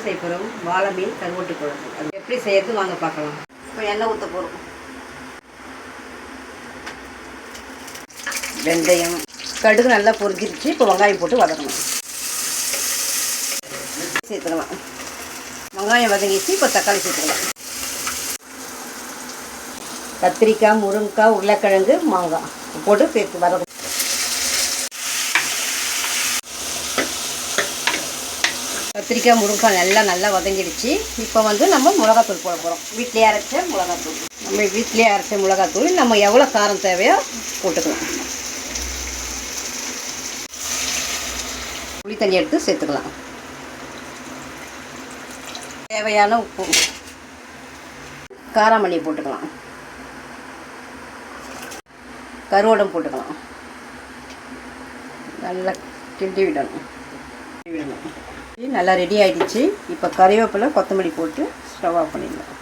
செய்ய போகிறோம் வாழை மீன் கருவாட்டு குழம்பு. அது எப்படி செய்யறது வாங்க பார்க்கலாம். இப்போ எண்ணெய் ஊற்ற போகிறோம். வெந்தயம், கடுகு நல்லா பொரிஞ்சிருச்சு. இப்போ வெங்காயம் போட்டு வதக்கணும். சேர்த்துக்கலாம். வெங்காயம் வதங்கிச்சு. இப்போ தக்காளி சேர்த்துக்கலாம். கத்திரிக்காய், முருங்கைக்காய், உருளைக்கிழங்கு, மாங்காய் போட்டு சேர்த்து வதக்கணும். கத்திரிக்காய், முருங்கைக்காய் நல்லா வதங்கிடுச்சு. இப்போ நம்ம மிளகாத்தூள் போட போகிறோம். வீட்டிலே அரைச்ச மிளகாத்தூள். நம்ம வீட்டிலே அரைச்ச மிளகாத்தூள் நம்ம எவ்வளோ காரம் தேவையோ போட்டுக்கலாம். புளி தண்ணி எடுத்து சேர்த்துக்கலாம். தேவையான உப்பு, காராமணி போட்டுக்கலாம். கருவேடம் போட்டுக்கலாம். நல்லா கிண்டி விடணும். நல்லா ரெடி ஆகிடுச்சு. இப்போ கறிவேப்பிலை, கொத்தமல்லி போட்டு ஸ்டவ் ஆஃப் பண்ணிடலாம்.